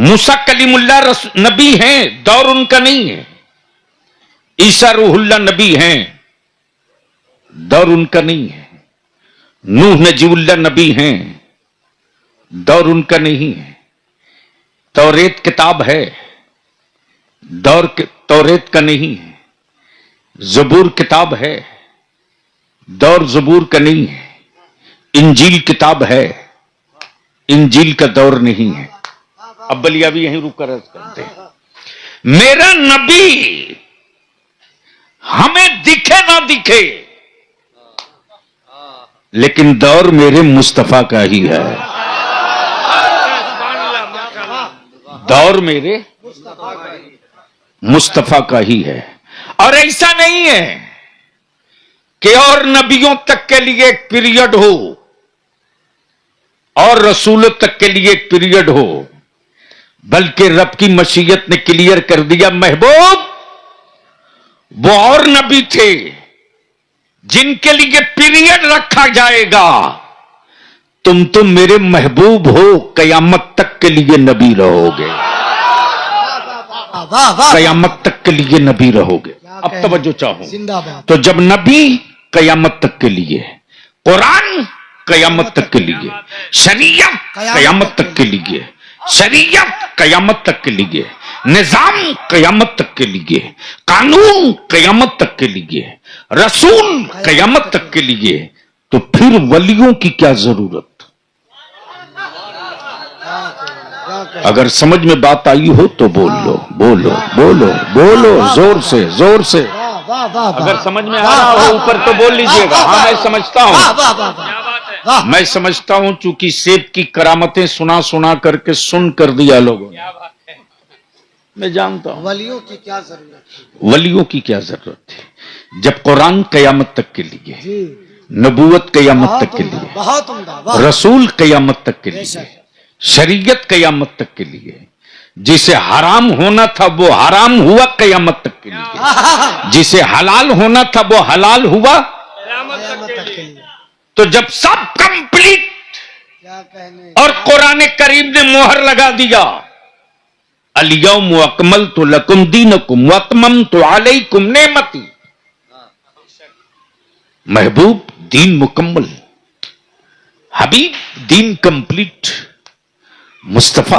मूसा कलीमुल्लाह नबी हैं, दौर उनका नहीं है। ईसा रूहुल्लाह नबी हैं, दौर उनका नहीं है। नूह नजीबुल्लाह नबी हैं, दौर उनका नहीं है। तौरेत किताब है, तौरेत का नहीं है। ज़बूर किताब है, दौर ज़बूर का नहीं है। इंजील किताब है, इंजील का दौर नहीं है। अब बलिया भी यहीं रुक कर अर्ज करते हैं, मेरा नबी हमें दिखे ना दिखे, लेकिन दौर मेरे मुस्तफा का ही है। दौर मेरे मुस्तफा का ही है। और ऐसा नहीं है कि और नबियों तक के लिए एक पीरियड हो और रसूलों तक के लिए एक पीरियड हो, बल्कि रब की मशीयत ने क्लियर कर दिया, महबूब वो और नबी थे जिनके लिए पीरियड रखा जाएगा, तुम मेरे महबूब हो, कयामत तक के लिए नबी रहोगे, कयामत तक के लिए नबी रहोगे। अब तवज्जो चाहो तो जब नबी कयामत तक के लिए, कुरान कयामत तक के लिए, शरीयत कयामत तक के लिए, शरीयत कयामत तक के लिए, निजाम कयामत तक के लिए, कानून कयामत तक के लिए, रसूल कयामत तक के लिए, तो फिर वलियों की क्या जरूरत? अगर समझ में बात आई हो तो बोल लो, बोलो बोलो बोलो, जोर से जोर से। अगर समझ में आ रहा हो ऊपर तो बोल लीजिएगा। हाँ मैं समझता हूं, मैं समझता हूं, चूंकि सेब की करामतें सुना सुना करके सुन कर दिया लोगों ने। मैं जानता हूं वलियों की क्या जरूरत थी, वलियों की क्या जरूरत थी। जब कुरान कयामत तक के लिए, नबूवत कयामत तक के लिए, बहुत उम्दा, रसूल कयामत तक के लिए, शरीयत कयामत तक के लिए, जिसे हराम होना था वो हराम हुआ कयामत तक के लिए, जिसे हलाल होना था वो हलाल हुआ कयामत तक के लिए। तो जब सब कंप्लीट क्या कहने, और कुरान करीम ने मोहर लगा दिया, अल-यौम अकमलतु लकुम दीनकुम व अतममतु अलैकुम नेमती, महबूब दीन मुकम्मल, हबीब दीन कंप्लीट, मुस्तफा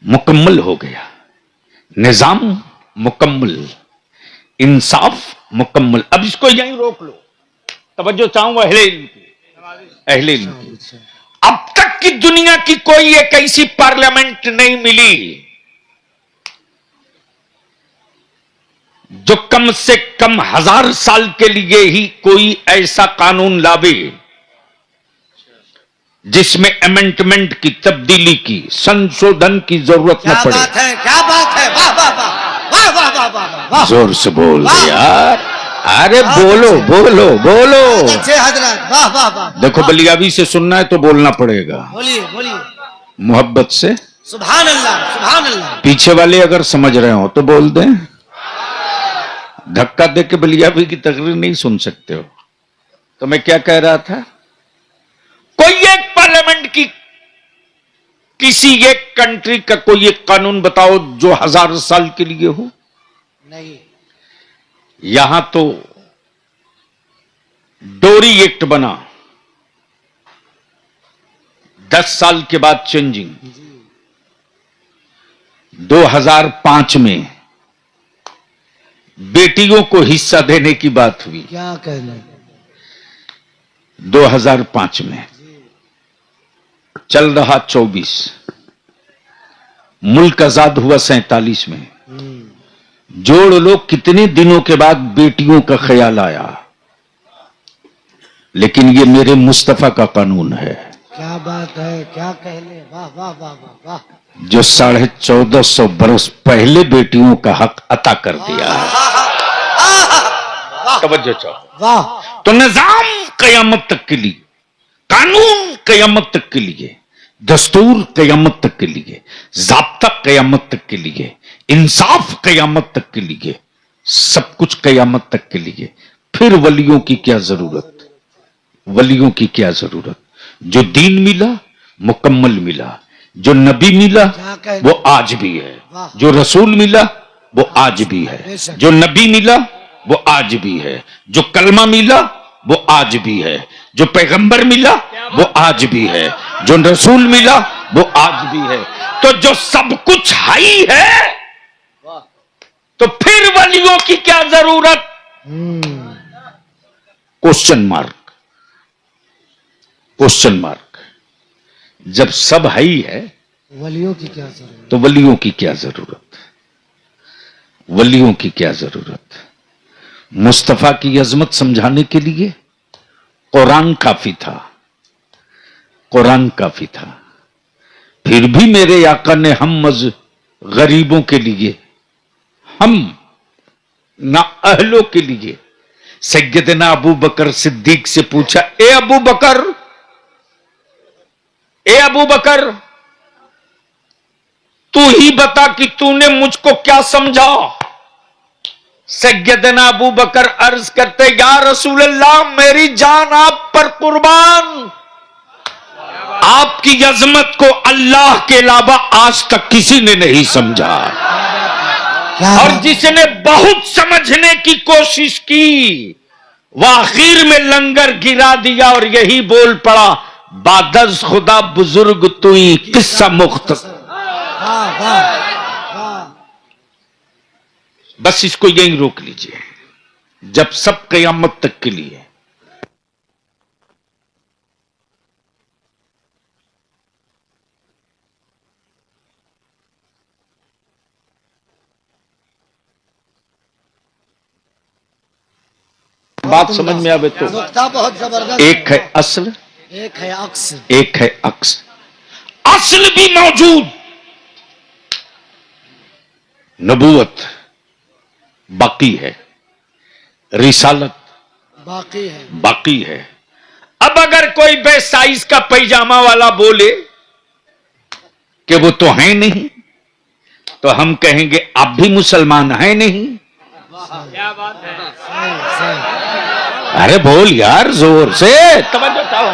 मुकम्मल हो गया, निजाम मुकम्मल, इंसाफ मुकम्मल। अब इसको यहीं रोक लो, तवज्जो चाहूंगा अहले इल्म की। अब तक की दुनिया की कोई एक ऐसी पार्लियामेंट नहीं मिली जो कम से कम 1000 साल के लिए ही कोई ऐसा कानून लावे जिसमें अमेंडमेंट की, तब्दीली की, संशोधन की जरूरत न पड़े। क्या बात है, क्या बात है, वाह वाह वाह वाह वाह वाह वाह वाह, जोर से बोल यार, अरे बोलो बोलो बोलो। अच्छे हजरत, वाह वाह वाह। देखो बलियावी से सुनना है तो बोलना पड़ेगा, बोलिए बोलिए, मोहब्बत से। सुभान अल्लाह सुभान अल्लाह। पीछे वाले अगर समझ रहे हो तो बोल दें, धक्का दे के बलियावी की तकरीर नहीं सुन सकते हो। तो मैं क्या कह रहा था, कोई एक पार्लियामेंट की, किसी एक कंट्री का कोई एक कानून बताओ जो 1000 साल के लिए हो। नहीं, यहां तो डोरी एक्ट बना, 10 साल के बाद चेंजिंग, 2005 में बेटियों को हिस्सा देने की बात हुई, क्या कहने, 2005 में। चल रहा 24, मुल्क आजाद हुआ 47 में। जोड़ लो कितने दिनों के बाद बेटियों का ख्याल आया, लेकिन ये मेरे मुस्तफा का कानून है। क्या बात है, क्या कहने, वाह वाह वाह वाह वाह, जो 1450 बरस पहले बेटियों का हक अता कर दिया है। तवज्जो चाहो, वाह। तो निजाम कयामत तक के लिए, कानून कयामत तक के लिए, दस्तूर कयामत तक के लिए, ज़ाब्ता कयामत तक के लिए, इंसाफ कयामत तक के लिए, सब कुछ कयामत तक के लिए। फिर वलियों की क्या जरूरत, वलियों की क्या जरूरत। जो दीन मिला मुकम्मल मिला, जो नबी मिला क्या कह वो आज भी है, वाह। जो रसूल मिला वो आज भी है, बेशक। जो नबी मिला वो आज भी है, जो कलमा मिला वो आज भी है, जो पैगंबर मिला वो आज भी है, जो रसूल मिला वो आज भी है। तो जो सब कुछ है ही है, तो फिर वलियों की क्या जरूरत? Question mark, question mark. जब सब है ही है वलियों की क्या जरूरत? तो वलियों की क्या जरूरत? वलियों की क्या जरूरत? मुस्तफा की अजमत समझाने के लिए कुरान काफी था, कुरान काफी था। फिर भी मेरे आका ने हम गरीबों के लिए, हम ना अहलों के लिए सैयदना अबू बकर सिद्दीक से पूछा, ए अबू बकर, ए अबू बकर, तू ही बता कि तूने मुझको क्या समझा? सैयदना अबू बकर अर्ज करते, या रसूल अल्लाह, मेरी जान आप पर कुर्बान, आपकी अजमत को अल्लाह के अलावा आज तक किसी ने नहीं समझा, और जिसने बहुत समझने की कोशिश की वह आखिर में लंगर गिरा दिया और यही बोल पड़ा, बादज खुदा बुजुर्ग तुई किस्सा मुख्तसर। बस इसको यहीं रोक लीजिए। जब सब क़यामत तक के लिए बात समझ में आवे तो नुक्ता बहुत जबरदस्त। एक है असल, एक है अक्स। एक है अक्स। असल भी मौजूद, नबूवत बाकी है, रिसालत बाकी है। बाकी है। अब अगर कोई बेसाइज का पैजामा वाला बोले कि वो तो है नहीं, तो हम कहेंगे आप भी मुसलमान हैं नहीं? क्या बात है? सही, सही। अरे बोल यार जोर से, तवज्जो चाहो।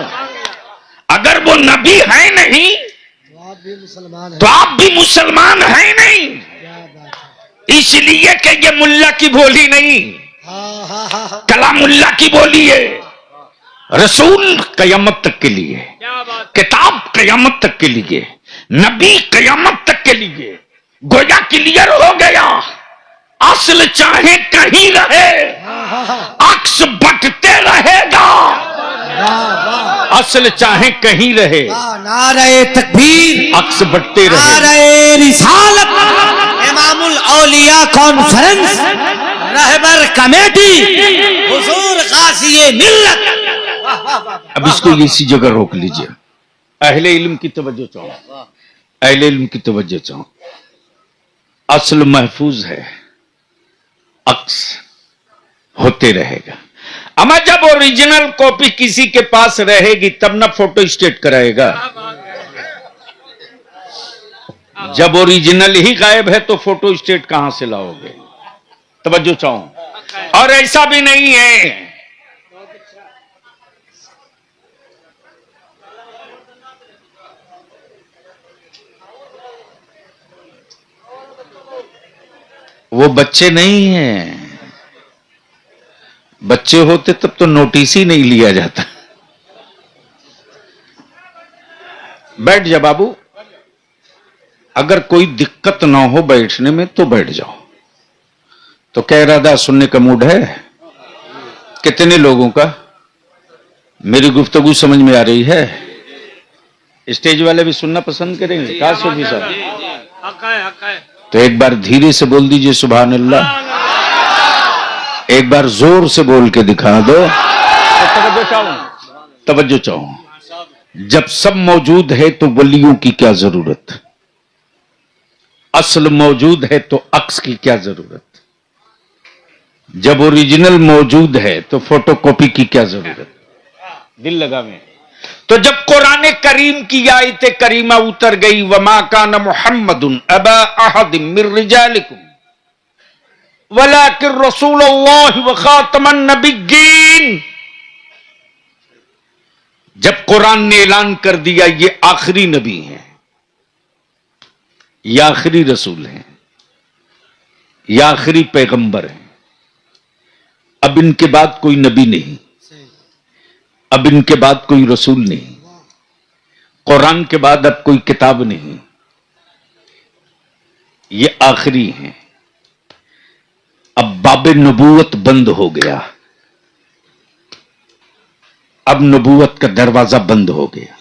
अगर वो नबी है नहीं तो आप भी मुसलमान हैं। तो आप भी मुसलमान हैं नहीं, क्या बात है? इसलिए कि ये मुल्ला की बोली नहीं, हाँ हाँ हाँ। कलामुल्ला की बोली है। रसूल कयामत तक के लिए, किताब कयामत तक के लिए, नबी कयामत तक के लिए। गोया क्लियर हो गया, असल चाहे कहीं रहे, अक्स बटते रहेगा। असल चाहे कहीं रहे, नारे तकबीर, अक्स बटते रहे। नारे रिसालत, इमामुल औलिया कॉन्फ्रेंस, रहबर कमेटी, हुजूर गाज़ी मिल्लत। अब इसको इसी जगह रोक लीजिए। अहले इल्म की तवज्जो चाहो, अहले इल्म की तवज्जो चाहो। असल महफूज है, अक्स होते रहेगा। अमा जब ओरिजिनल कॉपी किसी के पास रहेगी तब ना फोटो स्टेट कराएगा। जब ओरिजिनल ही गायब है तो फोटो स्टेट कहां से लाओगे? तवज्जो चाहो। और ऐसा भी नहीं है, वो बच्चे नहीं हैं। बच्चे होते तब तो नोटिस ही नहीं लिया जाता। बैठ जा बाबू, अगर कोई दिक्कत ना हो बैठने में तो बैठ जाओ। तो क्या इरादा, सुनने का मूड है? कितने लोगों का? मेरी गुफ्तगू समझ में आ रही है? स्टेज वाले भी सुनना पसंद करेंगे? क्या सूफी साहब, तो एक बार धीरे से बोल दीजिए सुभान अल्लाह। एक बार जोर से बोल के दिखा दो। तवज्जो चाहो। जब सब मौजूद है तो वलियों की क्या जरूरत? असल मौजूद है तो अक्स की क्या जरूरत? जब ओरिजिनल मौजूद है तो फोटोकॉपी की क्या जरूरत? दिल लगा में। तो जब कुरान करीम की आयत करीमा उतर गई, वमा कान मुहम्मदुन अबा अहदिम मिर रिजालिकुम वलाकिन रसूलुल्लाह व खातमन नबिय्यीन, जब कुरान ने ऐलान कर दिया ये आखिरी नबी हैं, ये आखिरी रसूल हैं, ये आखिरी पैगंबर हैं। अब इनके बाद कोई नबी नहीं, अब इनके बाद कोई रसूल नहीं, कुरान के बाद अब कोई किताब नहीं, ये आखिरी हैं। अब बाबे नबूवत बंद हो गया, अब नबूवत का दरवाजा बंद हो गया।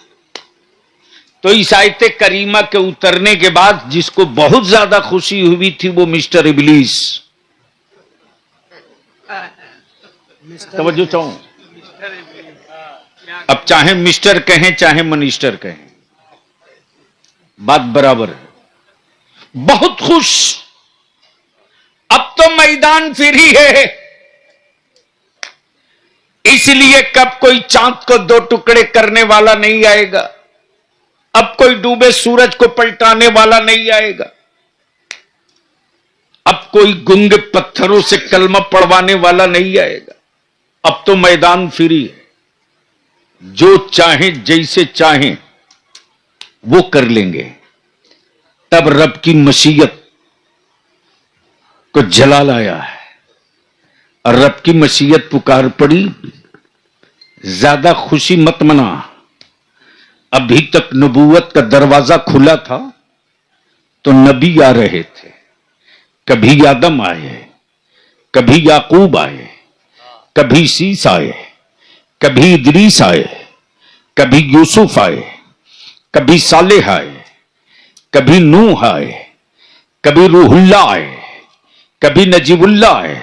तो इस आयत करीमा के उतरने के बाद जिसको बहुत ज्यादा खुशी हुई थी वो मिस्टर इबलीस। तवज्जो चाहूं, अब चाहे मिस्टर कहें चाहे मिनिस्टर कहें, बात बराबर है। बहुत खुश, अब तो मैदान फ्री है। इसलिए कब कोई चांद को दो टुकड़े करने वाला नहीं आएगा, अब कोई डूबे सूरज को पलटाने वाला नहीं आएगा, अब कोई गूंगे पत्थरों से कलमा पढ़वाने वाला नहीं आएगा। अब तो मैदान फ्री है, जो चाहें जैसे चाहें वो कर लेंगे। तब रब की मशीयत को जलाल आया है और रब की मशीयत पुकार पड़ी, ज्यादा खुशी मत मना। अभी तक नबूवत का दरवाजा खुला था तो नबी आ रहे थे, कभी आदम आए, कभी याकूब आए, कभी सीस आए, कभी इदरीस आए, कभी यूसुफ आए, कभी सालेह आए, कभी नूह आए, कभी रूहुल्लाह आए, कभी नजीबुल्लाह आए,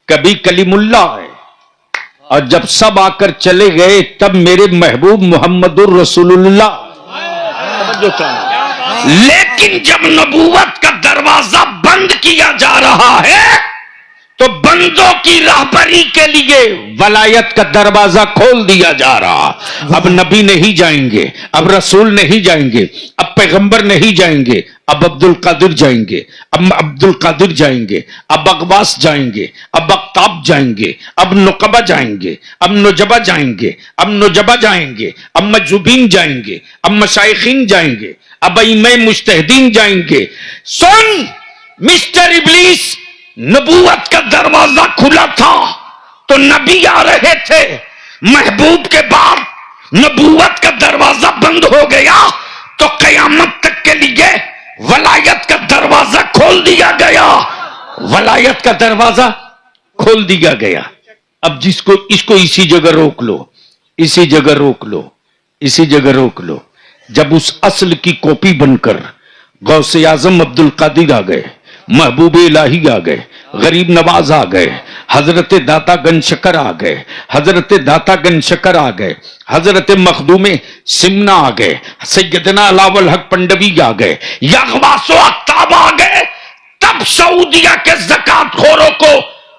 कभी कलीमुल्लाह आए। और जब सब आकर चले गए तब मेरे महबूब मोहम्मदुर रसूलुल्लाह। लेकिन जब नबूवत का दरवाजा बंद किया जा रहा है तो बंदों की राहबरी के लिए वलायत का दरवाजा खोल दिया जा रहा। अब नबी नहीं जाएंगे, अब रसूल नहीं जाएंगे, अब पैगंबर नहीं जाएंगे, अब अब्दुल कादिर जाएंगे, अब अब्दुल कादिर जाएंगे, अब अकबास जाएंगे, अब अक्ताब जाएंगे, अब नुकबा जाएंगे, अब नुजबा जाएंगे, अब नुजबा जाएंगे, अब मजूबीन जाएंगे, अब मशाइखीन जाएंगे, अब इमाम मुज्तहिदीन जाएंगे। सुन मिस्टर इब्लीस, नबूवत का दरवाजा खुला था तो नबी आ रहे थे, महबूब के बाद नबूवत का दरवाजा बंद हो गया तो कयामत तक के लिए वलायत का दरवाजा खोल दिया गया, वलायत का दरवाजा खोल दिया गया। अब जिसको इसको इसी जगह रोक लो, इसी जगह रोक लो, इसी जगह रोक लो। जब उस असल की कॉपी बनकर गौसे आजम अब्दुल कादिर आ गए, महबूब इलाही आ गए, गरीब नवाज आ गए, हजरत दाता गंशकर आ गए, हजरत दाता गंशकर आ गए, हजरत मखदूमे सिमना आ गए, सैयदना अलावल हक पंडवी आ गए, यागवासो अक्ताब आ गए, तब सऊदिया के ज़कात खोरों को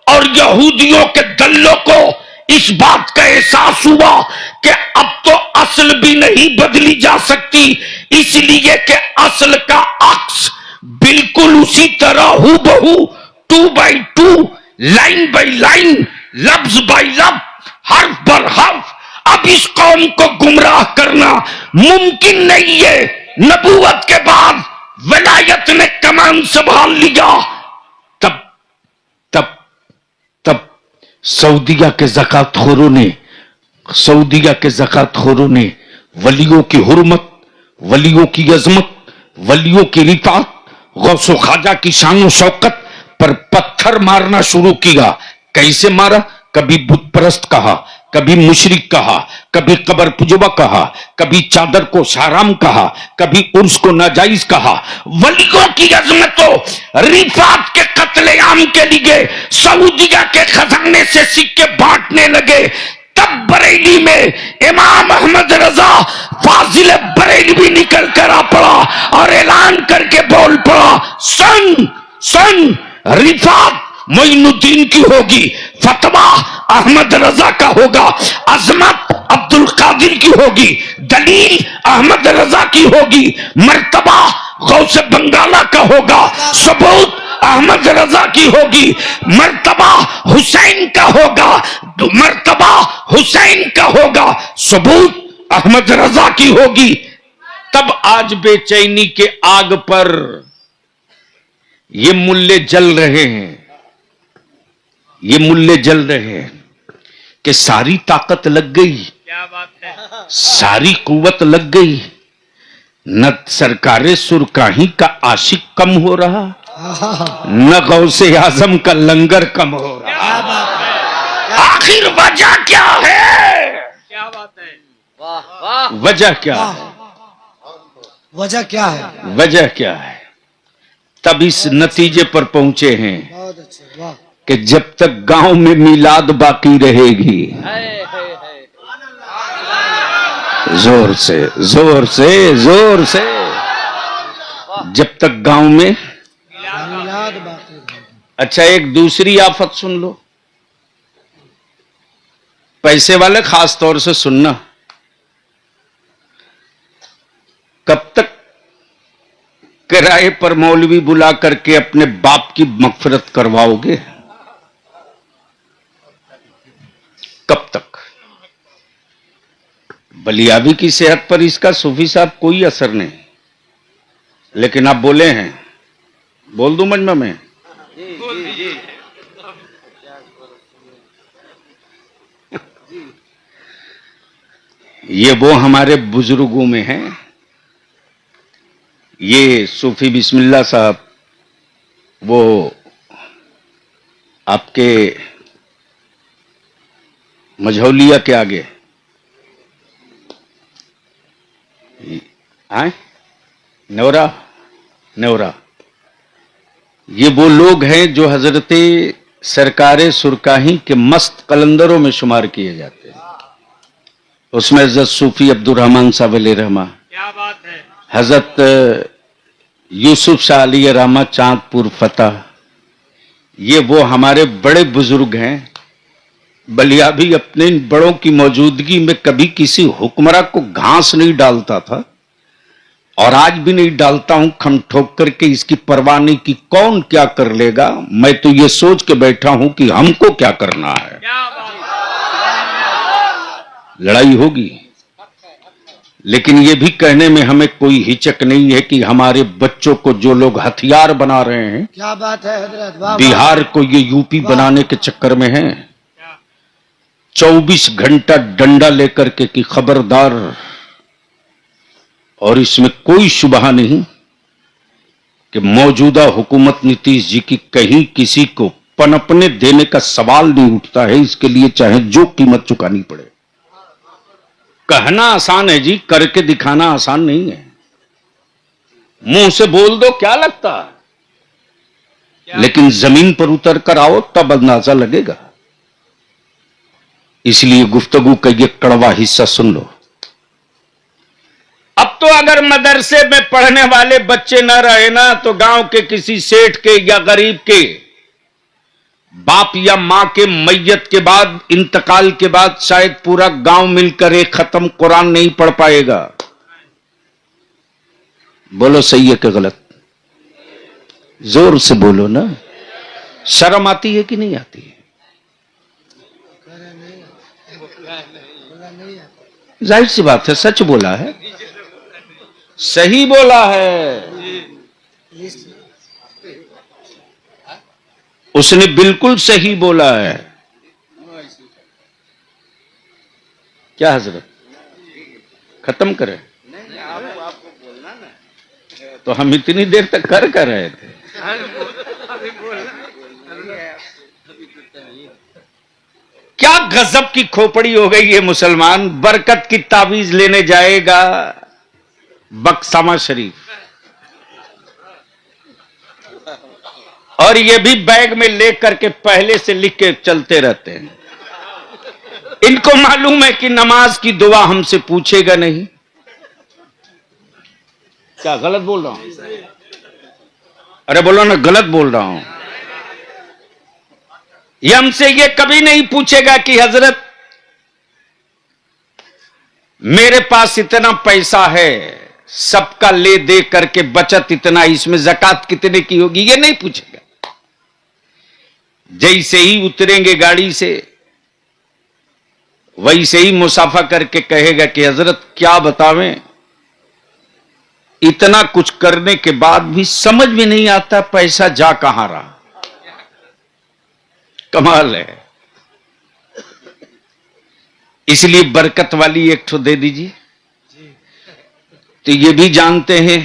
और यहूदियों के दल्लों को इस बात का एहसास हुआ कि अब तो असल भी नहीं बदली जा सकती, इसलिए कि असल का अक्स बिल्कुल उसी तरह हूबहू 2x2 लाइन बाई लाइन लफ्ज बाई लफ्ज हर्फ बर हर्फ अब इस कौम को गुमराह करना मुमकिन नहीं है। नबूवत के बाद वलायत ने कमान संभाल लिया, तब तब तब सऊदिया के ज़कातखोरों ने, सऊदिया के ज़कातखोरों ने वलियों की हुर्मत, वलियों की अजमत, वलियों की रिफात, गौसो ख्वाजा की शान शौकत पर पत्थर मारना शुरू किया। कैसे मारा? कभी बुत परस्त कहा, कभी मुशरिक कहा, कभी कबर पुजवा कहा, कभी चादर को शाराम कहा, कभी उर्स को नाजायज कहा। वलियों की अजमतों रिफात के कत्लेआम के लिए सऊदिया के खजाने से सिक्के बांटने लगे। तब बरेली में इमाम अहमद रजा फाजिल बरेलवी निकल कर आ पड़ा और ऐलान करके बोल पड़ा, सुन सुन, रिफात मोइनुद्दीन की होगी, फतवा अहमद रजा का होगा, अजमत अब्दुल कादिर की होगी, दलील अहमद रजा की होगी, मर्तबा गौसे बंगाला का होगा, सबूत अहमद रजा की होगी, मर्तबा हुसैन का होगा, मर्तबा हुसैन का होगा, सबूत अहमद रजा की होगी। तब आज बेचैनी के आग पर ये मुल्ले जल रहे हैं, ये मुल्ले जल रहे हैं कि सारी ताकत लग गई, क्या बात है। सारी कुव्वत लग गई, न सरकारे सुरकाही का आशिक कम हो रहा, न गौसे आजम का लंगर कम हो रहा। आखिर वजह क्या है? क्या बात है। वाह वाह वजह क्या है? वजह क्या है? वजह क्या है? तब इस नतीजे पर पहुंचे हैं बहुत अच्छे। वाह कि जब तक गांव में मिलाद बाकी रहेगी, जोर से जोर से जोर से, जब तक गांव में। मिलाद बाकी है। अच्छा, एक दूसरी आफत सुन लो, पैसे वाले खास तौर से सुनना। कब तक किराए पर मौलवी बुला करके अपने बाप की मगफिरत करवाओगे? कब तक? बलियाबी की सेहत पर इसका सूफी साहब कोई असर नहीं, लेकिन आप बोले हैं, बोल दूं मजमा में? ये वो हमारे बुजुर्गों में हैं, ये सूफी बिस्मिल्लाह साहब, वो आपके मझौलिया के आगे आए, नौरा नौरा, ये वो लोग हैं जो हजरते सरकारे सुरकाही के मस्त कलंदरों में शुमार किए जाते हैं। उसमें हजरत सूफी अब्दुर्रहमान साहब अलैहि रहमा, क्या बात है। हजरत यूसुफ शाह अली रामा चांदपुर फतेह, ये वो हमारे बड़े बुजुर्ग हैं। बलियाबी अपने इन बड़ों की मौजूदगी में कभी किसी हुक्मरान को घास नहीं डालता था, और आज भी नहीं डालता हूं, खम ठोक करके, इसकी परवाह नहीं कि कौन क्या कर लेगा। मैं तो ये सोच के बैठा हूं कि हमको क्या करना है। क्या बात लड़ाई होगी, लेकिन ये भी कहने में हमें कोई हिचक नहीं है कि हमारे बच्चों को जो लोग हथियार बना रहे हैं, क्या बात है हजरत। वाह वाह। बिहार को ये यूपी बनाने के चक्कर में है, 24 घंटा डंडा लेकर के कि खबरदार, और इसमें कोई शुबहा नहीं कि मौजूदा हुकूमत नीतीश जी की कहीं किसी को पनपने देने का सवाल नहीं उठता है। इसके लिए चाहे जो कीमत चुकानी पड़े। कहना आसान है जी, करके दिखाना आसान नहीं है। मुंह से बोल दो क्या लगता है, लेकिन जमीन पर उतर कर आओ तब अंदाजा लगेगा। इसलिए गुफ्तगू का ये कड़वा हिस्सा सुन लो। अब तो अगर मदरसे में पढ़ने वाले बच्चे न रहे ना, तो गांव के किसी सेठ के या गरीब के बाप या मां के मैयत के बाद, इंतकाल के बाद शायद पूरा गांव मिलकर एक खत्म कुरान नहीं पढ़ पाएगा। बोलो सही है कि गलत? जोर से बोलो ना। शर्म आती है कि नहीं आती है? जाहिर सी बात है, सच बोला है, सही बोला है, उसने बिल्कुल सही बोला है। क्या हजरत, खत्म करें? तो हम इतनी देर तक कर रहे थे। क्या गजब की खोपड़ी हो गई ये मुसलमान। बरकत की तावीज लेने जाएगा बक्सामा शरीफ, और ये भी बैग में लेकर के पहले से लिख के चलते रहते हैं। इनको मालूम है कि नमाज की दुआ हमसे पूछेगा नहीं। क्या गलत बोल रहा हूं? अरे बोलो ना, गलत बोल रहा हूं। ये हमसे ये कभी नहीं पूछेगा कि हजरत मेरे पास इतना पैसा है, सबका ले दे करके बचत इतना, इसमें ज़कात कितने की होगी, ये नहीं पूछेगा। जैसे ही उतरेंगे गाड़ी से, वैसे ही मुसाफा करके कहेगा कि हजरत क्या बतावें, इतना कुछ करने के बाद भी समझ में नहीं आता पैसा जा कहां रहा। कमाल है। इसलिए बरकत वाली एक ठो दे दीजिए। तो ये भी जानते हैं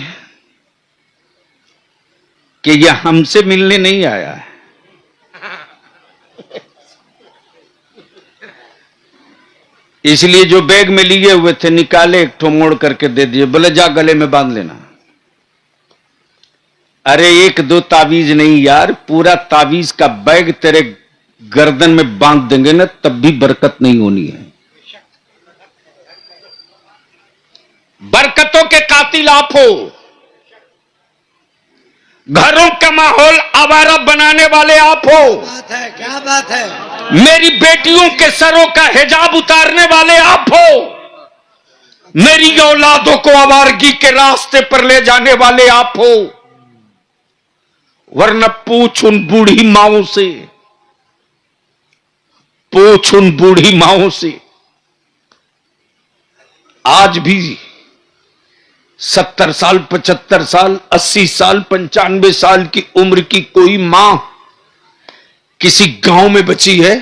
कि यह हमसे मिलने नहीं आया है। इसलिए जो बैग में लिए हुए थे निकाले, एक ठो मोड़ करके दे दिए, बोले जा गले में बांध लेना। अरे एक दो तावीज नहीं यार, पूरा तावीज का बैग तेरे गर्दन में बांध देंगे ना, तब भी बरकत नहीं होनी है। बरकतों के कातिल आप हो। घरों का माहौल आवारा बनाने वाले आप हो। बात है, क्या बात है। मेरी बेटियों के सरों का हिजाब उतारने वाले आप हो। मेरी औलादों को आवारगी के रास्ते पर ले जाने वाले आप हो। वरना पूछ उन बूढ़ी माओं से, पूछ उन बूढ़ी माओं से, आज भी 70 साल, 75 साल, 80 साल, 95 साल की उम्र की कोई मां किसी गांव में बची है?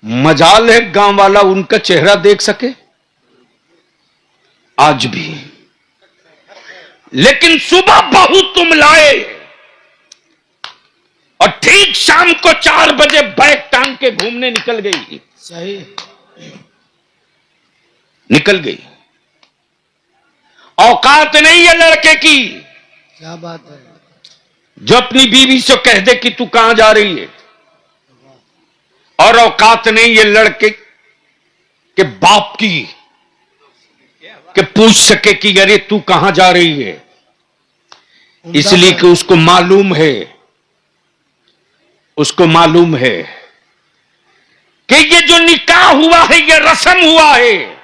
मजाल है गांव वाला उनका चेहरा देख सके आज भी। लेकिन सुबह बहू तुम लाए और ठीक शाम को 4 बजे बैग टांग के घूमने निकल गई। सही निकल गई। औकात नहीं है लड़के की। क्या बात है। जो अपनी बीवी से कह दे कि तू कहां जा रही है। और औकात नहीं है लड़के के बाप की कि पूछ सके कि अरे तू कहां जा रही है। इसलिए कि उसको मालूम है, उसको मालूम है कि ये जो निकाह हुआ है ये रस्म हुआ है।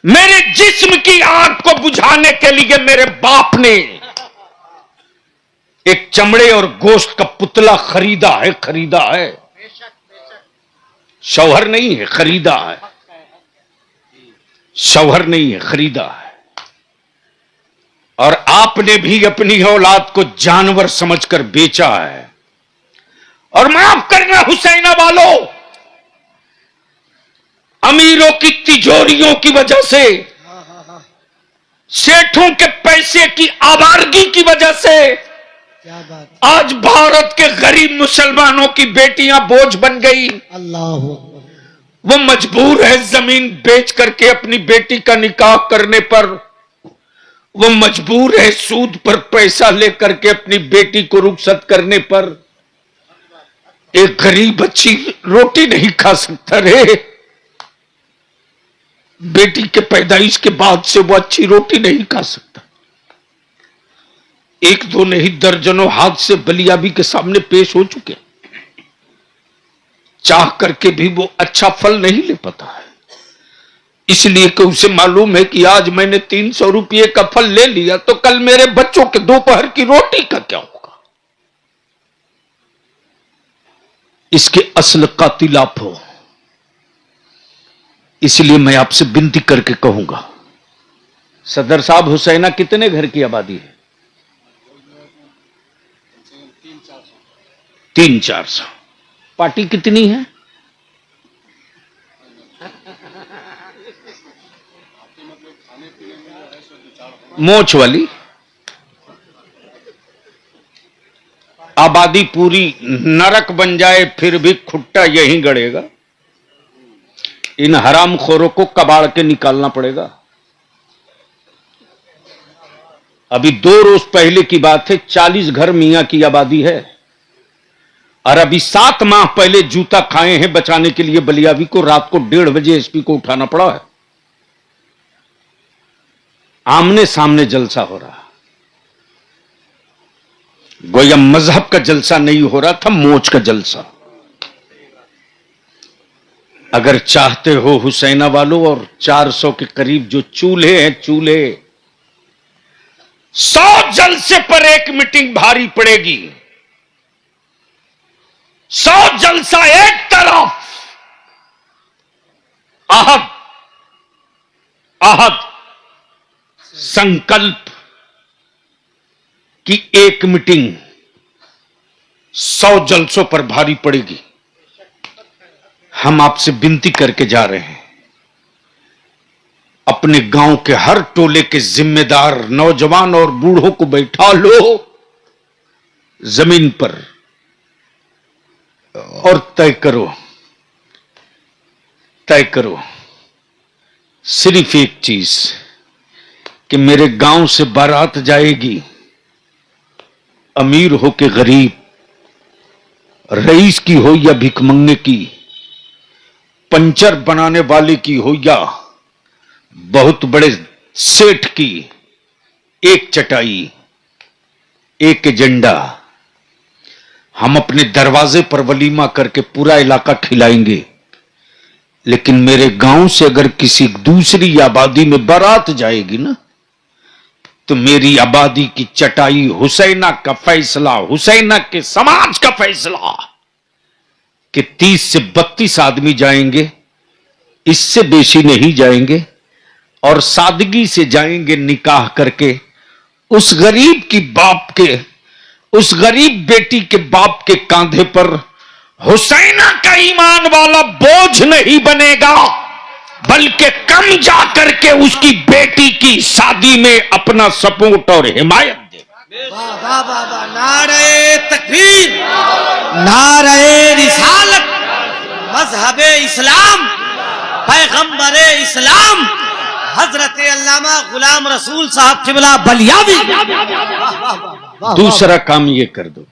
मेरे जिस्म की आग को बुझाने के लिए मेरे बाप ने एक चमड़े और गोश्त का पुतला खरीदा है, खरीदा है। शौहर नहीं है, खरीदा है। शौहर नहीं है, खरीदा है। और आपने भी अपनी औलाद को जानवर समझकर बेचा है। और माफ करना हुसैना वालों, अमीरों की तिजोरियों की वजह से, सेठों के पैसे की आवारगी की वजह से क्या बात। आज भारत के गरीब मुसलमानों की बेटियां बोझ बन गई। अल्लाह वो मजबूर है जमीन बेच करके अपनी बेटी का निकाह करने पर। वो मजबूर है सूद पर पैसा लेकर के अपनी बेटी को रुखसत करने पर। एक गरीब बच्ची रोटी नहीं खा सकता रे। बेटी के पैदाइश के बाद से वो अच्छी रोटी नहीं खा सकता। एक दो नहीं दर्जनों हाथ से बलियाबी के सामने पेश हो चुके। चाह करके भी वो अच्छा फल नहीं ले पाता है। इसलिए कि उसे मालूम है कि आज मैंने 300 रुपये का फल ले लिया तो कल मेरे बच्चों के दोपहर की रोटी का क्या होगा। इसके असल कातिल आप हो। इसलिए मैं आपसे विनती करके कहूंगा, सदर साहब हुसैना कितने घर की आबादी है? 300-400। पार्टी कितनी है? मोछ वाली आबादी पूरी नरक बन जाए फिर भी खुट्टा यहीं गड़ेगा। इन हरामखोरों को कबाड़ के निकालना पड़ेगा। अभी 2 रोज पहले की बात है, 40 घर मियां की आबादी है। और अभी 7 माह पहले जूता खाए हैं बचाने के लिए बलियावी को। रात को 1:30 बजे एसपी को उठाना पड़ा है। आमने सामने जलसा हो रहा। गोया मजहब का जलसा नहीं हो रहा था, मोच का जलसा। अगर चाहते हो हुसैना वालों, और 400 के करीब जो चूल्हे हैं, चूल्हे 100 जलसे पर एक मीटिंग भारी पड़ेगी। 100 जलसा एक तरफ, आहद आहद संकल्प की एक मीटिंग 100 जलसों पर भारी पड़ेगी। हम आपसे विनती करके जा रहे हैं, अपने गांव के हर टोले के जिम्मेदार नौजवान और बूढ़ों को बैठा लो जमीन पर और तय करो सिर्फ एक चीज कि मेरे गांव से बारात जाएगी, अमीर हो के गरीब, रईस की हो या भिखमंगे की, पंचर बनाने वाले की हो या बहुत बड़े सेठ की, एक चटाई, एक एजेंडा। हम अपने दरवाजे पर वलीमा करके पूरा इलाका खिलाएंगे, लेकिन मेरे गांव से अगर किसी दूसरी आबादी में बारात जाएगी ना, तो मेरी आबादी की चटाई हुसैना का फैसला, हुसैना के समाज का फैसला कि 30 से 32 आदमी जाएंगे, इससे बेशी नहीं जाएंगे, और सादगी से जाएंगे निकाह करके। उस गरीब की बाप के, उस गरीब बेटी के बाप के कांधे पर हुसैना का ईमान वाला बोझ नहीं बनेगा, बल्कि कम जा करके उसकी बेटी की शादी में अपना सपोर्ट और हिमायत दे। वाह वाह वाह वाह, नारे तकबीर, नारे रिसालत, मजहबे इस्लाम, पैगंबरे इस्लाम, हजरत अल्लामा गुलाम रसूल साहब किबला बलियावी। दूसरा काम ये कर दो,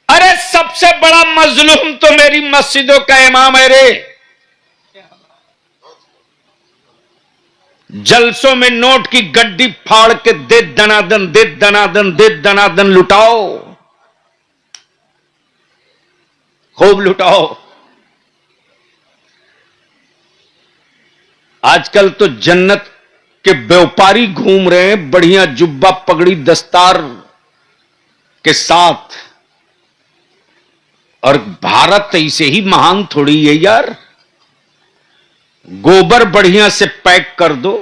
अरे सबसे बड़ा मजलूम तो मेरी मस्जिदों का इमाम है रे। जलसों में नोट की गड्डी फाड़ के दे दनादन लुटाओ, खूब लुटाओ। आजकल तो जन्नत के व्यापारी घूम रहे हैं बढ़िया जुब्बा पगड़ी दस्तार के साथ, और भारत ऐसे ही महान थोड़ी है यार। गोबर बढ़िया से पैक कर दो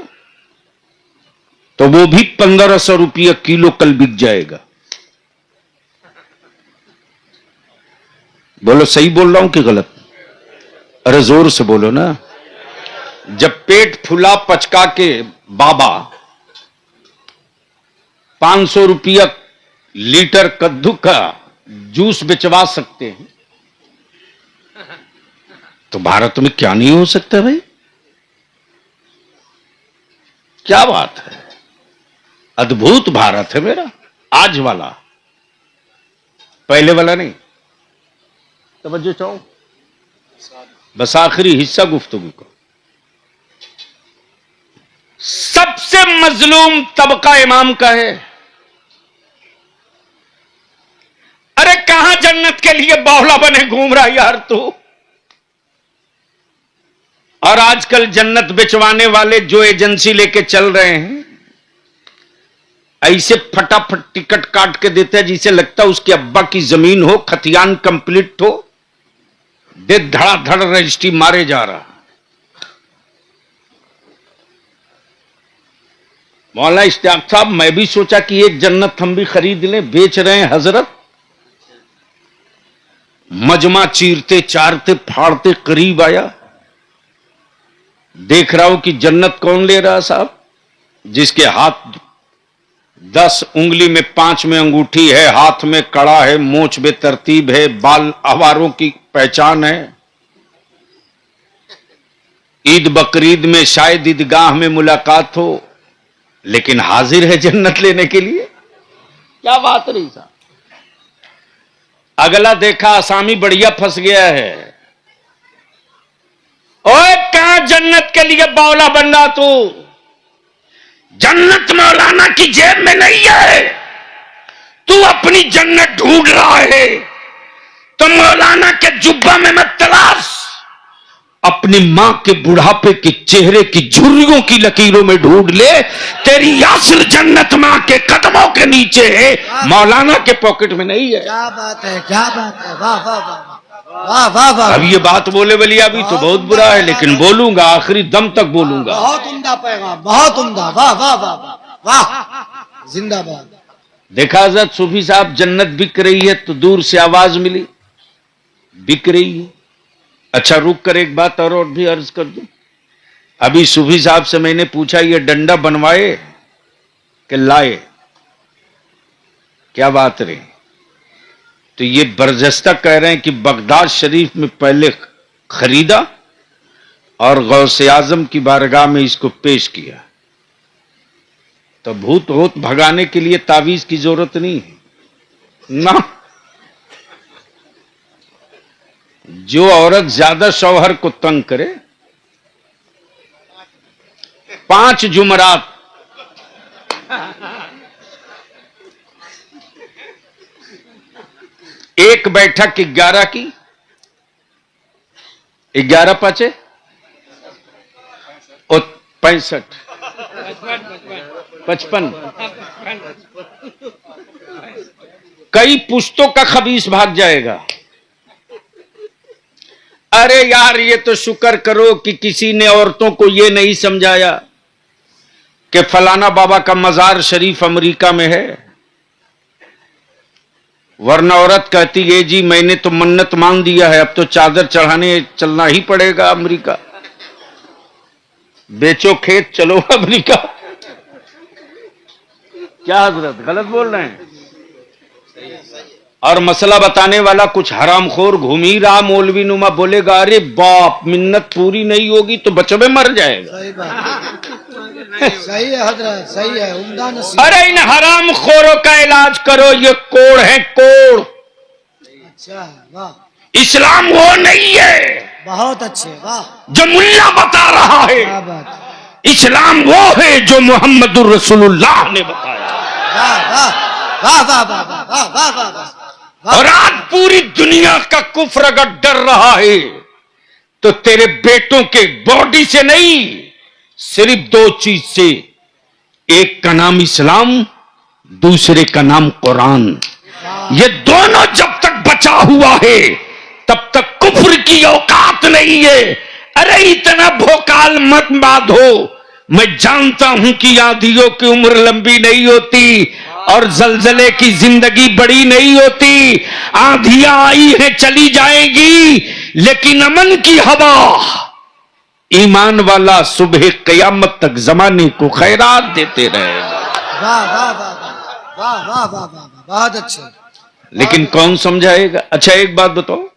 तो वो भी 1500 रुपया किलो कल बिक जाएगा। बोलो सही बोल रहा हूं कि गलत? अरे जोर से बोलो ना। जब पेट फुला पचका के बाबा 500 रुपया लीटर कद्दू का जूस बेचवा सकते हैं, तो भारत में क्या नहीं हो सकता भाई? क्या बात है, अद्भुत भारत है मेरा, आज वाला, पहले वाला नहीं। तवज्जो चाहो, बस आखिरी हिस्सा गुफ्तगू का। सबसे मजलूम तबका इमाम का है। अरे कहां जन्नत के लिए बावला बने घूम रहा यार तू। और आजकल जन्नत बेचवाने वाले जो एजेंसी लेके चल रहे हैं, ऐसे फटाफट टिकट काट के देते हैं जिसे लगता है उसके अब्बा की जमीन हो, खतियान कंप्लीट हो, दे धड़ाधड़ रजिस्ट्री मारे जा रहा। मौलाना इश्तियाक साहब, मैं भी सोचा कि एक जन्नत हम भी खरीद लें, बेच रहे हैं हजरत। मजमा चीरते चारते फाड़ते करीब आया, देख रहा हूं कि जन्नत कौन ले रहा साहब? जिसके हाथ 10 उंगली में 5 में अंगूठी है, हाथ में कड़ा है, मोछ बेतरतीब है, बाल आवारों की पहचान है। ईद बकरीद में शायद ईदगाह में मुलाकात हो, लेकिन हाजिर है जन्नत लेने के लिए। क्या बात रही साहब। अगला देखा आसामी बढ़िया फंस गया है। ओए कहां जन्नत के लिए बावला बन रहा तू? जन्नत मौलाना की जेब में नहीं है, तू अपनी जन्नत ढूंढ रहा है तो मौलाना के जुब्बा में मत तलाश, अपनी मां के बुढ़ापे के चेहरे की झुर्रियों की लकीरों में ढूंढ ले। तेरी यासिर जन्नत मां के कदमों के नीचे है, मौलाना के पॉकेट में नहीं है। क्या बात है, क्या बात है, वाह वाह वाह। वाह वाह वाह। अब ये बात बोले वाली अभी तो बहुत बुरा है, लेकिन बोलूंगा, आखिरी दम तक बोलूंगा। बहुत उम्दा पैगाम, बहुत उम्दा। वाह वाह वाह वाह वाह, जिंदाबाद। देखा हजरत सूफी साहब, जन्नत बिक रही है तो दूर से आवाज मिली, बिक रही है। अच्छा रुक कर एक बात और भी अर्ज कर दूं। अभी सूफी साहब से मैंने पूछा, ये डंडा बनवाए कि लाए, क्या बात रही? तो ये बरजस्ता कह रहे हैं कि बगदाद शरीफ में पहले खरीदा और गौसे आजम की बारगाह में इसको पेश किया। तो भूत होत भगाने के लिए तावीज की जरूरत नहीं है ना। जो औरत ज्यादा शौहर को तंग करे, 5 जुमरात एक बैठक 11 की, 11 पाचे और 65 55 कई पुश्तों का खबीस भाग जाएगा। अरे यार, ये तो शुक्र करो कि किसी ने औरतों को ये नहीं समझाया कि फलाना बाबा का मजार शरीफ अमेरिका में है, वरना औरत कहती है जी मैंने तो मन्नत मांग दिया है, अब तो चादर चढ़ाने चलना ही पड़ेगा अमेरिका। बेचो खेत, चलो अमेरिका। क्या हजरत गलत बोल रहे हैं? और मसला बताने वाला कुछ हरामखोर घूम ही रहा, मौलवी नुमा बोलेगा अरे बाप, मिन्नत पूरी नहीं होगी तो बचवे मर जाएगा। सही बात, सही है हजरत, सही है, उम्दा नसीहत। अरे इन हरामखोरों का इलाज करो, ये कोड़ है कोड़। अच्छा वाह, इस्लाम वो नहीं है बहुत अच्छे, वाह। जो मुल्ला बता रहा है, क्या बात, इस्लाम वो है जो मोहम्मदुर रसूलुल्लाह ने बताया। वाह वाह वाह वाह वाह वाह वाह वाह वाह वाह। और आज पूरी दुनिया का कुफ्र अगर डर रहा है तो तेरे बेटों के बॉडी से नहीं, सिर्फ 2 चीज से, एक का नाम इस्लाम, दूसरे का नाम कुरान। ये दोनों जब तक बचा हुआ है तब तक कुफ्र की औकात नहीं है। अरे इतना भोकाल मत बांधो, मैं जानता हूं कि आंधियों की उम्र लंबी नहीं होती और जलजले की जिंदगी बड़ी नहीं होती। आंधियां आई हैं चली जाएंगी, लेकिन अमन की हवा, ईमान वाला सुबह कयामत तक जमाने को खैरात देते रहेगा। वाह वाह वाह वाह वाह वाह वाह वाह, बहुत अच्छे। लेकिन कौन समझाएगा? अच्छा एक बात बताओ,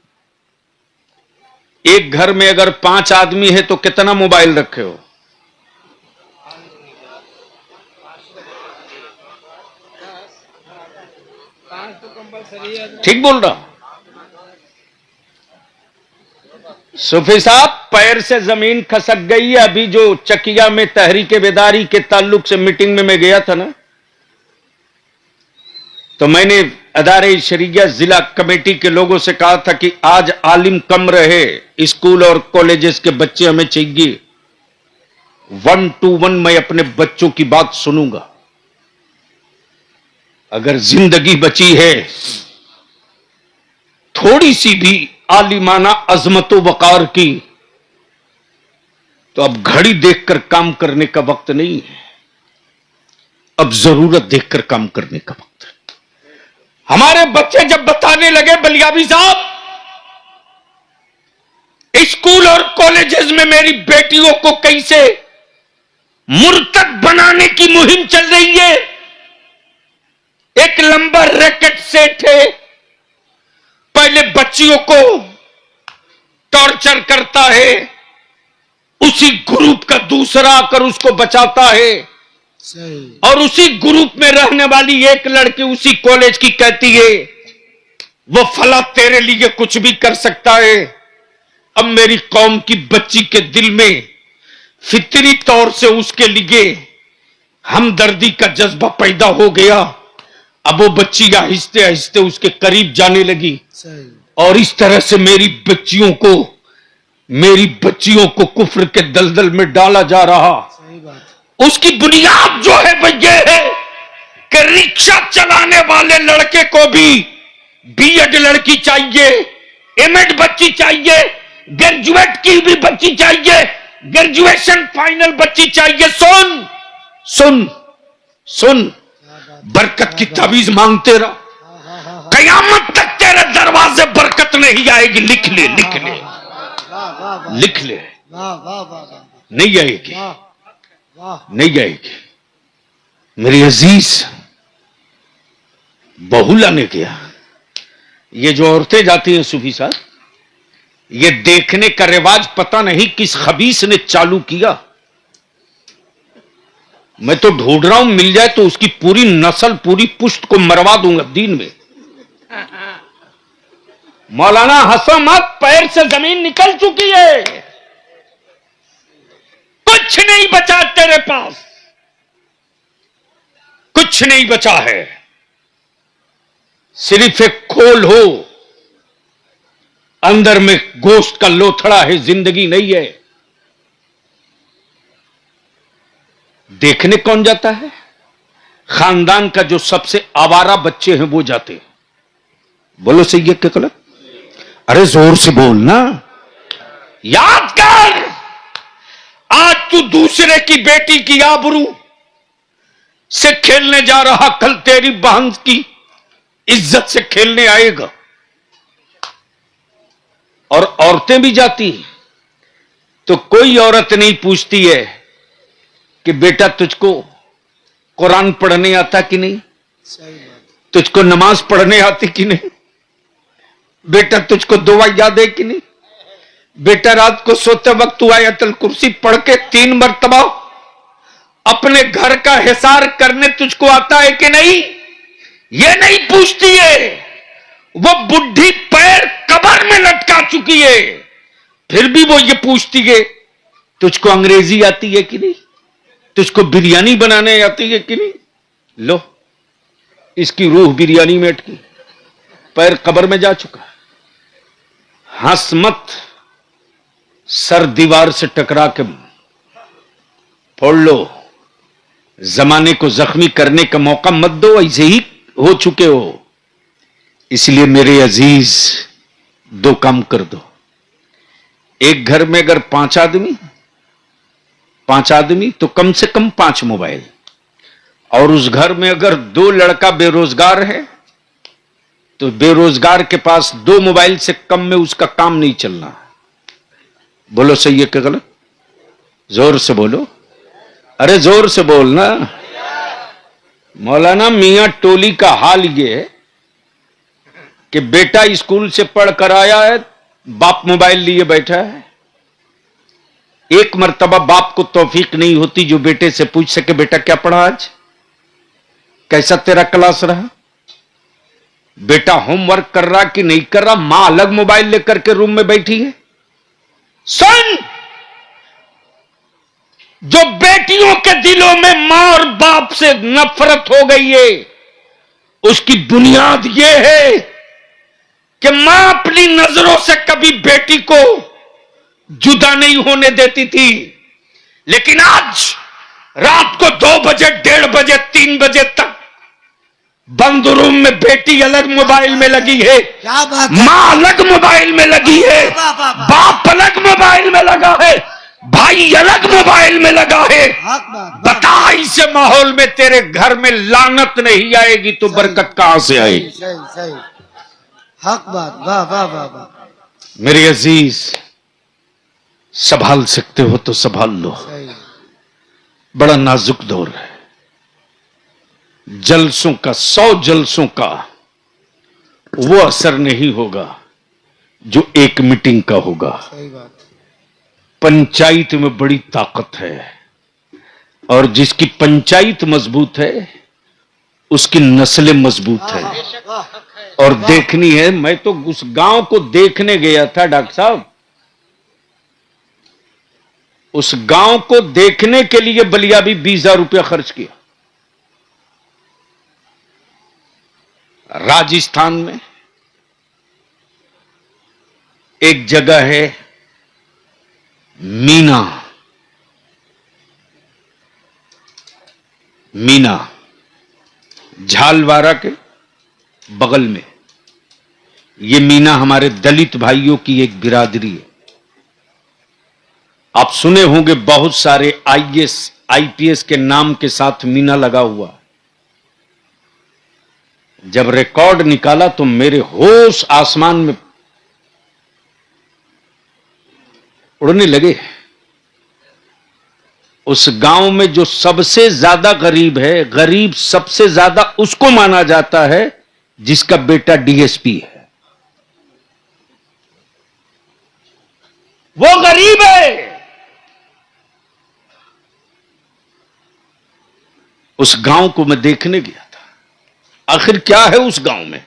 एक घर में अगर 5 आदमी है तो कितना मोबाइल रखे हो? ठीक बोल रहा? सूफी साहब, पैर से जमीन खसक गई है। अभी जो चकिया में तहरीक बेदारी के ताल्लुक से मीटिंग में मैं गया था ना, तो मैंने अदारे शरीया जिला कमेटी के लोगों से कहा था कि आज आलिम कम रहे, स्कूल और कॉलेजेस के बच्चे हमें चाहिए। 1 to 1 मैं अपने बच्चों की बात सुनूंगा। अगर जिंदगी बची है, थोड़ी सी भी आलिमाना अजमतो वकार की, तो अब घड़ी देखकर काम करने का वक्त नहीं है, अब जरूरत देखकर काम करने का वक्त है। हमारे बच्चे जब बताने लगे बलियाबी साहब, स्कूल और कॉलेजेस में मेरी बेटियों को कैसे मुर्तद बनाने की मुहिम चल रही है, एक लंबा रैकेट सेट है, पहले बच्चियों को टॉर्चर करता है, उसी ग्रुप का दूसरा आकर उसको बचाता है, और उसी ग्रुप में रहने वाली एक लड़की उसी कॉलेज की कहती है वो फला तेरे लिए कुछ भी कर सकता है। अब मेरी कौम की बच्ची के दिल में फितरी तौर से उसके लिए हमदर्दी का जज्बा पैदा हो गया। अब वो बच्ची आहिस्ते आहिस्ते उसके करीब जाने लगी, और इस तरह से मेरी बच्चियों को कुफ्र के दलदल में डाला जा रहा। उसकी बुनियाद जो है वो ये है कि रिक्शा चलाने वाले लड़के को भी बीएड लड़की चाहिए, एमएड बच्ची चाहिए, ग्रेजुएट की भी बच्ची चाहिए, ग्रेजुएशन फाइनल बच्ची चाहिए। सुन सुन सुन, बरकत की तावीज मांगते रहो, कयामत तक तेरे दरवाजे बरकत नहीं आएगी। लिख ले, लिख ले, लिख ले, नहीं आएगी, नहीं आएगी। मेरी अजीज, बहू लाने गया, ये जो औरतें जाती हैं सूफी साहब, ये देखने का रिवाज पता नहीं किस खबीस ने चालू किया। मैं तो ढूंढ रहा हूं, मिल जाए तो उसकी पूरी नस्ल, पूरी पुश्त को मरवा दूंगा दीन में। मौलाना हंसो मत, पैर से जमीन निकल चुकी है, कुछ नहीं बचा तेरे पास, कुछ नहीं बचा है। सिर्फ एक खोल हो, अंदर में गोश्त का लोथड़ा है, जिंदगी नहीं है। देखने कौन जाता है? खानदान का जो सबसे आवारा बच्चे हैं वो जाते हैं। बोलो सही है क्या गलत? अरे जोर से बोलना। याद कर, आज तू दूसरे की बेटी की आबरू से खेलने जा रहा, कल तेरी बहन की इज्जत से खेलने आएगा। और औरतें भी जाती तो कोई औरत नहीं पूछती है कि बेटा तुझको कुरान पढ़ने आता कि नहीं, तुझको नमाज पढ़ने आती कि नहीं, बेटा तुझको दुआ याद है कि नहीं, बेटा रात को सोते वक्त तू आयतुल कुर्सी पढ़ के 3 मरतबा अपने घर का हिसार करने तुझको आता है कि नहीं, ये नहीं पूछती है। वो बुढ़ी पैर कब्र में लटका चुकी है, फिर भी वो ये पूछती है तुझको अंग्रेजी आती है कि नहीं, तुझको बिरयानी बनाने आती है कि नहीं। लो, इसकी रूह बिरयानी में अटकी, पैर कब्र में जा चुका। हंस मत, सर दीवार से टकरा के फोड़ लो। जमाने को जख्मी करने का मौका मत दो, ऐसे ही हो चुके हो। इसलिए मेरे अजीज, 2 काम कर दो। एक घर में अगर 5 आदमी तो कम से कम 5 मोबाइल, और उस घर में अगर 2 लड़का बेरोजगार है तो बेरोजगार के पास 2 मोबाइल से कम में उसका काम नहीं चलना। बोलो सही है क्या गलत? जोर से बोलो, अरे जोर से बोलना। मौलाना मियां टोली का हाल यह है कि बेटा स्कूल से पढ़ कर आया है, बाप मोबाइल लिए बैठा है। एक मर्तबा बाप को तौफीक नहीं होती जो बेटे से पूछ सके बेटा क्या पढ़ा आज, कैसा तेरा क्लास रहा, बेटा होमवर्क कर रहा कि नहीं कर रहा। मां अलग मोबाइल लेकर के रूम में बैठी है। सुन, जो बेटियों के दिलों में मां और बाप से नफरत हो गई है, उसकी बुनियाद यह है कि मां अपनी नजरों से कभी बेटी को जुदा नहीं होने देती थी, लेकिन आज रात को 2 बजे, 1:30 बजे, 3 बजे तक बंद रूम में बेटी अलग मोबाइल में लगी है, मां अलग मोबाइल में लगी है, बाप अलग मोबाइल में लगा है, भाई अलग मोबाइल में लगा है। बता, इसे माहौल में तेरे घर में लानत नहीं आएगी तो बरकत कहां से आएगी? सही, हक बात, वाह वाह वाह वाह। मेरे अजीज, संभाल सकते हो तो संभाल लो, बड़ा नाजुक दौर है। जलसों का, 100 जलसों का वो असर नहीं होगा जो एक मीटिंग का होगा। सही बात। पंचायत में बड़ी ताकत है, और जिसकी पंचायत मजबूत है उसकी नस्लें मजबूत है। और देखनी है, मैं तो उस गांव को देखने गया था डॉक्टर साहब, उस गांव को देखने के लिए बलिया भी 20,000 रुपया खर्च किया। राजस्थान में एक जगह है मीना झालवाड़ा के बगल में। ये मीना हमारे दलित भाइयों की एक बिरादरी है। आप सुने होंगे बहुत सारे आईएएस आईपीएस के नाम के साथ मीना लगा हुआ। जब रिकॉर्ड निकाला तो मेरे होश आसमान में उड़ने लगे। उस गांव में जो सबसे ज्यादा गरीब है, गरीब सबसे ज्यादा उसको माना जाता है जिसका बेटा डीएसपी है। वो गरीब है। उस गांव को मैं देखने गया था। आखिर क्या है उस गांव में,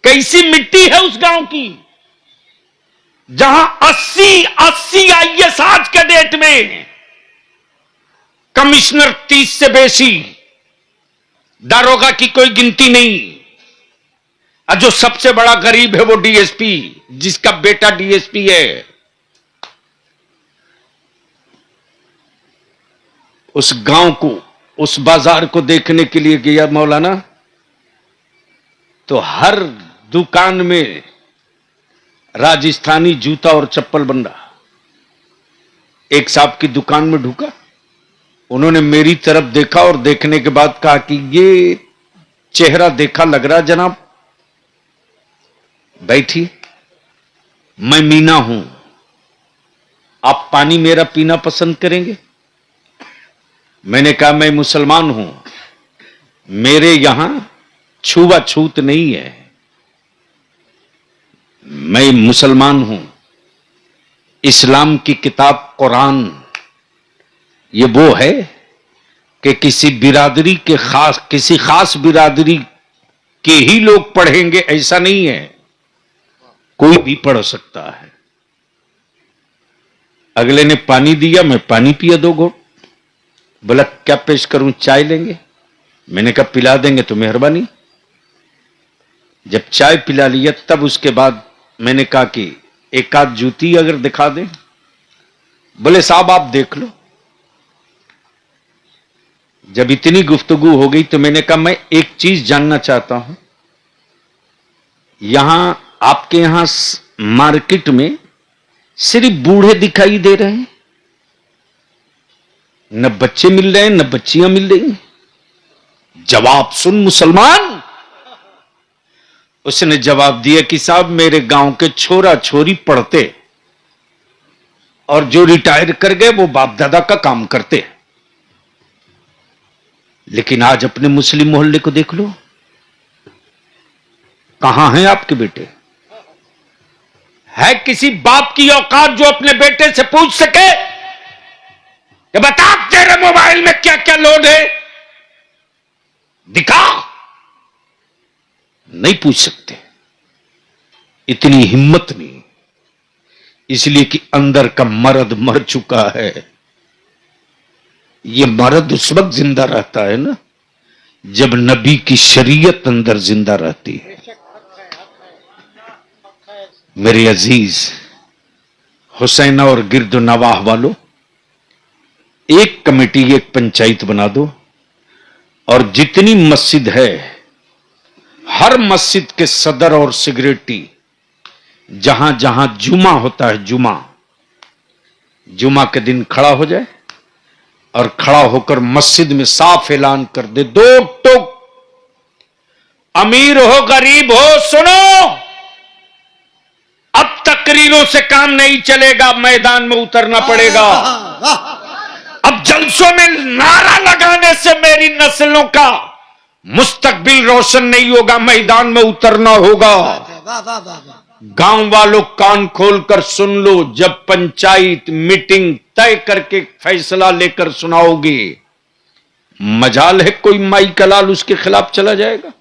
कैसी मिट्टी है उस गांव की, जहां 80 आईएएस आज के डेट में, कमिश्नर 30 से बेसी, दारोगा की कोई गिनती नहीं, और जो सबसे बड़ा गरीब है वो डीएसपी, जिसका बेटा डीएसपी है। उस गांव को, उस बाजार को देखने के लिए गया मौलाना, तो हर दुकान में राजस्थानी जूता और चप्पल बन रहा। एक साहब की दुकान में ढुका, उन्होंने मेरी तरफ देखा और देखने के बाद कहा कि ये चेहरा देखा लग रहा जनाब, बैठिए, मैं मीना हूं, आप पानी मेरा पीना पसंद करेंगे? मैंने कहा मैं मुसलमान हूं, मेरे यहां छुआछूत नहीं है, मैं मुसलमान हूं। इस्लाम की किताब कुरान ये वो है कि किसी बिरादरी के खास, किसी खास बिरादरी के ही लोग पढ़ेंगे ऐसा नहीं है, कोई भी पढ़ सकता है। अगले ने पानी दिया, मैं पानी पिया 2 घोट। बोला क्या पेश करूं, चाय लेंगे? मैंने कहा पिला देंगे तो मेहरबानी। जब चाय पिला लिया तब उसके बाद मैंने कहा कि एक आध जूती अगर दिखा दें। बोले साहब आप देख लो। जब इतनी गुफ्तगू हो गई तो मैंने कहा मैं एक चीज जानना चाहता हूं, यहां आपके यहां मार्केट में सिर्फ बूढ़े दिखाई दे रहे हैं, न बच्चे मिल रहे हैं न बच्चियां मिल रही हैं? जवाब सुन मुसलमान। उसने जवाब दिया कि साहब मेरे गांव के छोरा छोरी पढ़ते और जो रिटायर कर गए वो बाप दादा का काम करते, लेकिन आज अपने मुस्लिम मोहल्ले को देख लो, कहां हैं आपके बेटे? है किसी बाप की औकात जो अपने बेटे से पूछ सके कि बता तेरे मोबाइल में क्या क्या लोड है, दिखा? नहीं पूछ सकते, इतनी हिम्मत नहीं, इसलिए कि अंदर का मर्द मर चुका है। यह मर्द उस वक्त जिंदा रहता है ना जब नबी की शरीयत अंदर जिंदा रहती है। मेरे अजीज हुसैना और गिरद नवाह वालों, एक कमेटी, एक पंचायत बना दो और जितनी मस्जिद है हर मस्जिद के सदर और सेक्रेटरी जहां जहां जुमा होता है, जुमा के दिन खड़ा हो जाए और खड़ा होकर मस्जिद में साफ ऐलान कर दे, 2 टोक, अमीर हो गरीब हो सुनो, अब तकरीरों से काम नहीं चलेगा, मैदान में उतरना पड़ेगा। अब जलसों में नारा लगाने से मेरी नस्लों का मुस्तकबिल रोशन नहीं होगा, मैदान में उतरना होगा। गांव वालों कान खोलकर सुन लो, जब पंचायत मीटिंग तय करके फैसला लेकर सुनाओगे, मजाल है कोई माई कलाल उसके खिलाफ चला जाएगा।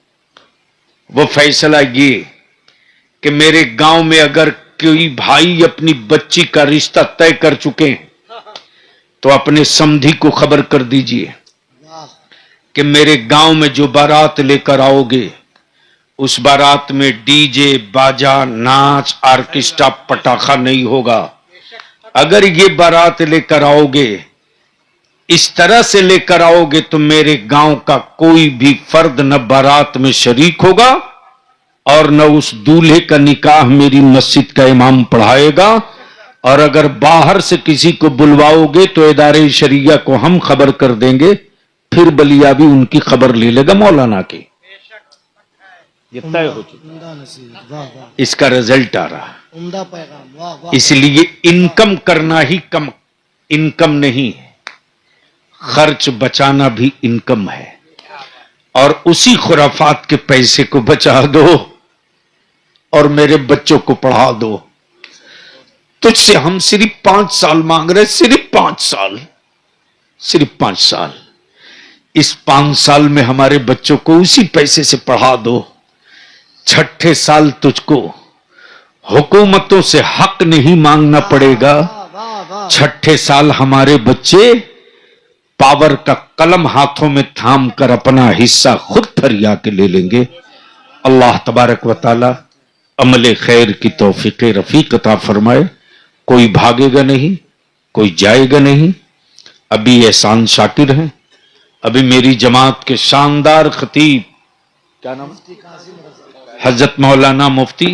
वो फैसला ये कि मेरे गांव में अगर कोई भाई अपनी बच्ची का रिश्ता तय कर चुके हैं तो अपने समधी को खबर कर दीजिए कि मेरे गांव में जो बारात लेकर आओगे उस बारात में डीजे बाजा नाच ऑर्केस्ट्रा पटाखा नहीं होगा। अगर ये बारात लेकर आओगे, इस तरह से लेकर आओगे तो मेरे गांव का कोई भी फर्द न बारात में शरीक होगा और न उस दूल्हे का निकाह मेरी मस्जिद का इमाम पढ़ाएगा, और अगर बाहर से किसी को बुलवाओगे तो इदारे शरिया को हम खबर कर देंगे, फिर बलिया भी उनकी खबर ले लेगा मौलाना की। ये तय हो चुका, उम्दा नसीब, वाह वाह, इसका रिजल्ट आ रहा। उम्दा पैगाम, वाह वाह। इसलिए इनकम करना ही कम इनकम नहीं है, खर्च बचाना भी इनकम है। और उसी खुराफात के पैसे को बचा दो और मेरे बच्चों को पढ़ा दो। तुझसे हम सिर्फ 5 साल मांग रहे, सिर्फ 5 साल, सिर्फ 5 साल। इस 5 साल में हमारे बच्चों को उसी पैसे से पढ़ा दो। 6ठे साल तुझको हुकूमतों से हक नहीं मांगना पड़ेगा। 6ठे साल हमारे बच्चे पावर का कलम हाथों में थाम कर अपना हिस्सा खुद फरिया के ले लेंगे। अल्लाह तबारक व तआला अमले खैर की तौफीक रफीक अता फरमाए। कोई भागेगा नहीं, कोई जाएगा नहीं। अभी एहसान शाकिर हैं, अभी मेरी जमात के शानदार खतीब, क्या नाम, हजरत मौलाना मुफ्ती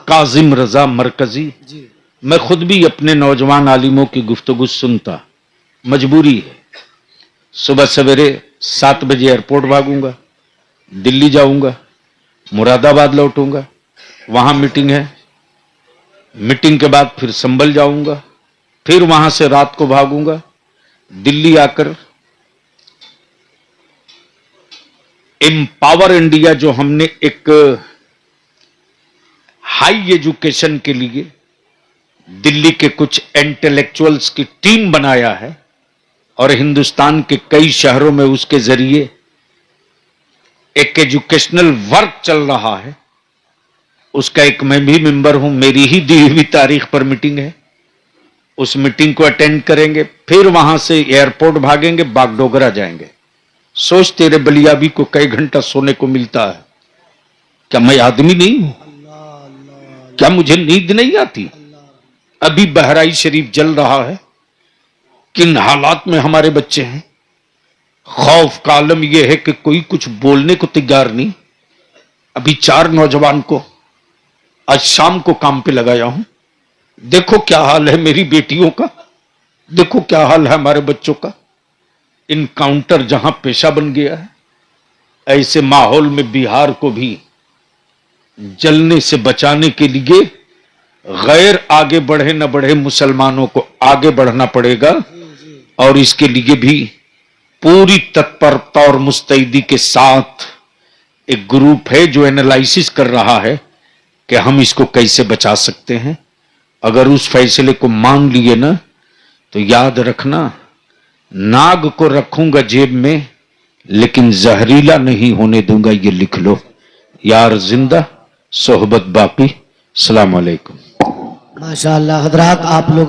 काजिम रजा मरकजी। मैं खुद भी अपने नौजवान आलिमों की गुफ्तगू सुनता, मजबूरी है। सुबह सवेरे 7 बजे एयरपोर्ट भागूंगा, दिल्ली जाऊंगा, मुरादाबाद लौटूंगा, वहां मीटिंग है, मीटिंग के बाद फिर संभल जाऊंगा, फिर वहां से रात को भागूंगा, दिल्ली आकर एम्पावर इंडिया जो हमने एक हाई एजुकेशन के लिए दिल्ली के कुछ इंटेलेक्चुअल्स की टीम बनाया है और हिंदुस्तान के कई शहरों में उसके जरिए एक एजुकेशनल वर्क चल रहा है, उसका एक मैं भी मेंबर हूं। मेरी ही दी हुई तारीख पर मीटिंग है, उस मीटिंग को अटेंड करेंगे, फिर वहां से एयरपोर्ट भागेंगे, बागडोगरा जाएंगे। सोच तेरे बलियाबी को कई घंटा सोने को मिलता है। क्या मैं आदमी नहीं हूं? क्या मुझे नींद नहीं आती? अभी बहराई शरीफ जल रहा है, किन हालात में हमारे बच्चे हैं। खौफ का आलम यह है कि कोई कुछ बोलने को तैयार नहीं। अभी 4 नौजवान को आज शाम को काम पे लगाया हूं। देखो क्या हाल है मेरी बेटियों का, देखो क्या हाल है हमारे बच्चों का। इनकाउंटर जहां पेशा बन गया है, ऐसे माहौल में बिहार को भी जलने से बचाने के लिए गैर आगे बढ़े न बढ़े मुसलमानों को आगे बढ़ना पड़ेगा। और इसके लिए भी पूरी तत्परता और मुस्तैदी के साथ एक ग्रुप है जो एनालिसिस कर रहा है कि हम इसको कैसे बचा सकते हैं। अगर उस फैसले को मान लिए ना, तो याद रखना, नाग को रखूंगा जेब में लेकिन जहरीला नहीं होने दूंगा, ये लिख लो। यार जिंदा सोहबत बाकी। अस्सलाम वालेकुम। माशाअल्लाह हजरात, आप लोग